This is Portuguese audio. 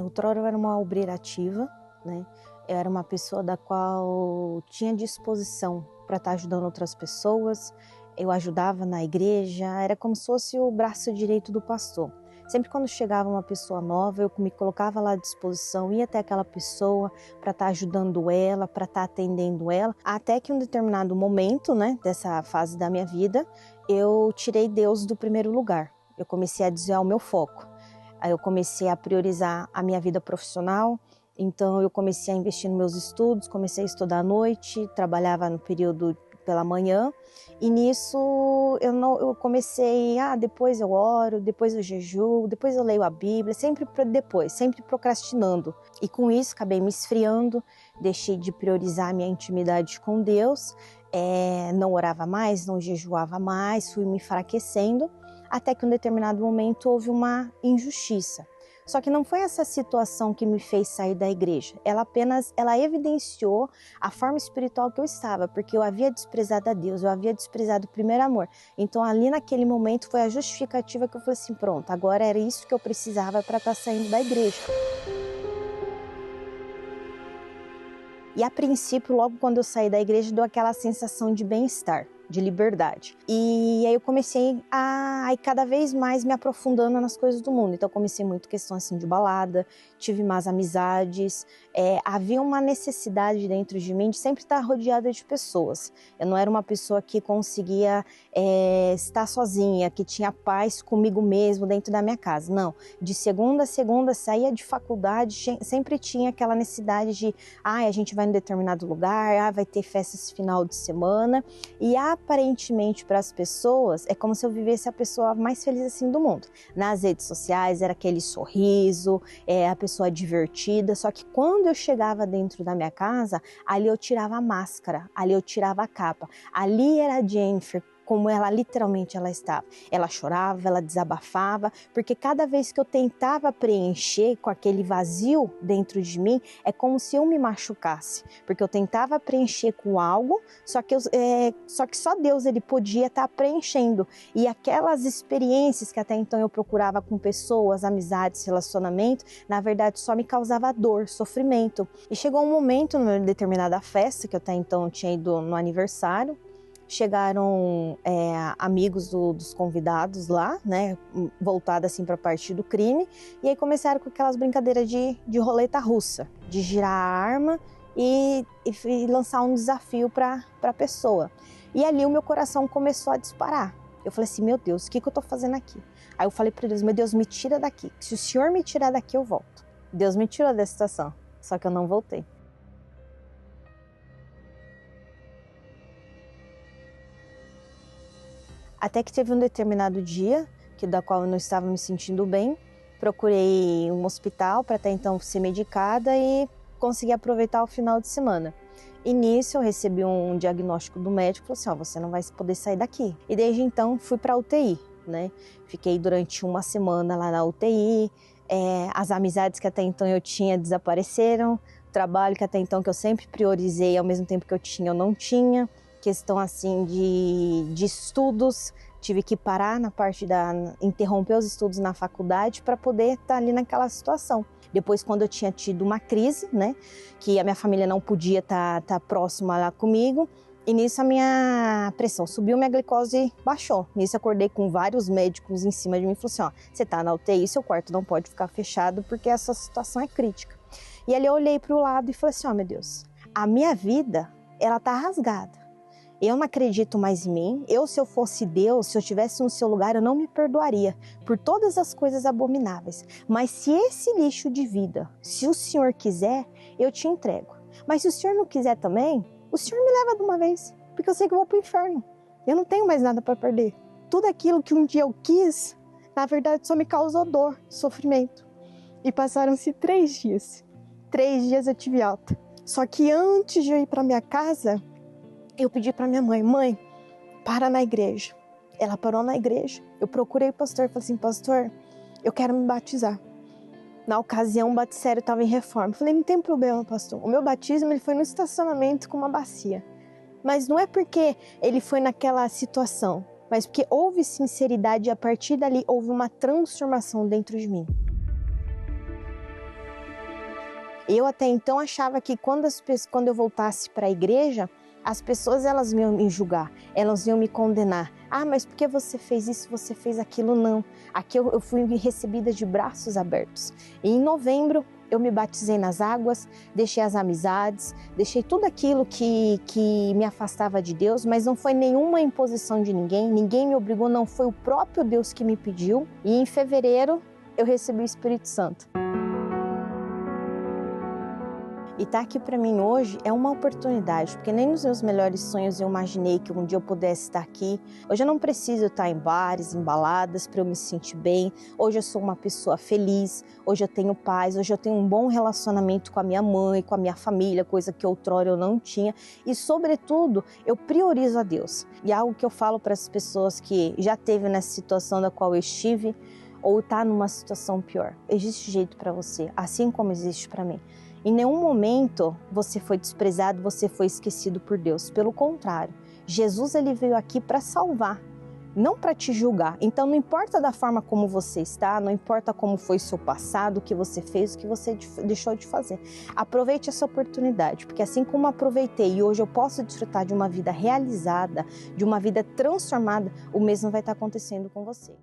Outrora eu era uma obreira ativa, né? Eu era uma pessoa da qual tinha disposição para estar ajudando outras pessoas. Eu ajudava na igreja, era como se fosse o braço direito do pastor. Sempre quando chegava uma pessoa nova, eu me colocava lá à disposição, ia até aquela pessoa para estar ajudando ela, para estar atendendo ela. Até que em um determinado momento, né, dessa fase da minha vida, eu tirei Deus do primeiro lugar. Eu comecei a desviar o meu foco. Aí eu comecei a priorizar a minha vida profissional. Então eu comecei a investir nos meus estudos, comecei a estudar à noite, trabalhava no período pela manhã, e nisso eu comecei, depois eu oro, depois eu jejuo, depois eu leio a Bíblia, sempre depois, sempre procrastinando. E com isso acabei me esfriando, deixei de priorizar a minha intimidade com Deus, não orava mais, não jejuava mais, fui me enfraquecendo, até que em um determinado momento houve uma injustiça. Só que não foi essa situação que me fez sair da igreja. Ela evidenciou a forma espiritual que eu estava, porque eu havia desprezado a Deus, eu havia desprezado o primeiro amor. Então ali naquele momento foi a justificativa que eu falei assim, pronto, agora era isso que eu precisava para estar saindo da igreja. E a princípio, logo quando eu saí da igreja, deu aquela sensação de bem-estar, de liberdade. E aí eu comecei a ir cada vez mais me aprofundando nas coisas do mundo. Então eu comecei muito questão assim de balada, tive más amizades, havia uma necessidade dentro de mim de sempre estar rodeada de pessoas. Eu não era uma pessoa que conseguia estar sozinha, que tinha paz comigo mesmo dentro da minha casa. Não, de segunda a segunda, saía de faculdade, sempre tinha aquela necessidade de a gente vai em determinado lugar, vai ter festa esse final de semana, e aparentemente para as pessoas é como se eu vivesse a pessoa mais feliz assim do mundo. Nas redes sociais era aquele sorriso, a pessoa divertida, só que quando eu chegava dentro da minha casa, ali eu tirava a máscara, ali eu tirava a capa, ali era a Jennifer, como ela literalmente ela estava. Ela chorava, ela desabafava, porque cada vez que eu tentava preencher com aquele vazio dentro de mim, é como se eu me machucasse, porque eu tentava preencher com algo, só que só Deus ele podia estar preenchendo, e aquelas experiências que até então eu procurava com pessoas, amizades, relacionamento, na verdade só me causava dor, sofrimento. E chegou um momento, numa determinada festa, que eu até então tinha ido no aniversário, chegaram amigos dos convidados lá, né, voltado assim para a parte do crime, e aí começaram com aquelas brincadeiras de roleta russa, de girar a arma e lançar um desafio para a pessoa. E ali o meu coração começou a disparar. Eu falei assim, meu Deus, o que eu tô fazendo aqui? Aí eu falei para Deus, meu Deus, me tira daqui. Se o Senhor me tirar daqui, eu volto. Deus me tirou dessa situação, só que eu não voltei. Até que teve um determinado dia, da qual eu não estava me sentindo bem, procurei um hospital para até então ser medicada e conseguir aproveitar o final de semana. E nisso eu recebi um diagnóstico do médico, falou assim, você não vai poder sair daqui. E desde então fui para a UTI, né? Fiquei durante uma semana lá na UTI, as amizades que até então eu tinha desapareceram, o trabalho que até então que eu sempre priorizei, ao mesmo tempo que eu tinha, eu não tinha. Questão assim de estudos, tive que parar na parte interromper os estudos na faculdade para poder estar ali naquela situação. Depois, quando eu tinha tido uma crise, né, que a minha família não podia estar próxima lá comigo, e nisso a minha pressão subiu, minha glicose baixou. Nisso eu acordei com vários médicos em cima de mim e falou assim, você está na UTI, seu quarto não pode ficar fechado porque essa situação é crítica. E ali eu olhei para o lado e falei assim, meu Deus, a minha vida, ela está rasgada. Eu não acredito mais em mim. Se eu fosse Deus, se eu estivesse no seu lugar, eu não me perdoaria por todas as coisas abomináveis. Mas se esse lixo de vida, se o Senhor quiser, eu te entrego. Mas se o Senhor não quiser também, o Senhor me leva de uma vez, porque eu sei que eu vou para o inferno. Eu não tenho mais nada para perder. Tudo aquilo que um dia eu quis, na verdade só me causou dor, sofrimento. E passaram-se 3 dias. 3 dias eu tive alta. Só que antes de eu ir para minha casa, eu pedi para minha mãe, para na igreja. Ela parou na igreja. Eu procurei o pastor e falei assim, pastor, eu quero me batizar. Na ocasião, o batistério estava em reforma. Eu falei, não tem problema, pastor. O meu batismo ele foi no estacionamento com uma bacia. Mas não é porque ele foi naquela situação, mas porque houve sinceridade e a partir dali houve uma transformação dentro de mim. Eu até então achava que quando eu voltasse para a igreja, as pessoas elas iam me julgar, elas iam me condenar. Ah, mas por que você fez isso, você fez aquilo? Não. Aqui eu fui recebida de braços abertos. E em novembro eu me batizei nas águas, deixei as amizades, deixei tudo aquilo que me afastava de Deus, mas não foi nenhuma imposição de ninguém, ninguém me obrigou, não, foi o próprio Deus que me pediu. E em fevereiro eu recebi o Espírito Santo. E estar aqui para mim hoje é uma oportunidade, porque nem nos meus melhores sonhos eu imaginei que um dia eu pudesse estar aqui. Hoje eu não preciso estar em bares, em baladas para eu me sentir bem. Hoje eu sou uma pessoa feliz, hoje eu tenho paz, hoje eu tenho um bom relacionamento com a minha mãe, com a minha família, coisa que outrora eu não tinha. E sobretudo, eu priorizo a Deus. E é algo que eu falo para as pessoas que já esteve nessa situação da qual eu estive, ou está numa situação pior. Existe jeito para você, assim como existe para mim. Em nenhum momento você foi desprezado, você foi esquecido por Deus. Pelo contrário, Jesus ele veio aqui para salvar, não para te julgar. Então não importa da forma como você está, não importa como foi seu passado, o que você fez, o que você deixou de fazer. Aproveite essa oportunidade, porque assim como aproveitei e hoje eu posso desfrutar de uma vida realizada, de uma vida transformada, o mesmo vai estar acontecendo com você.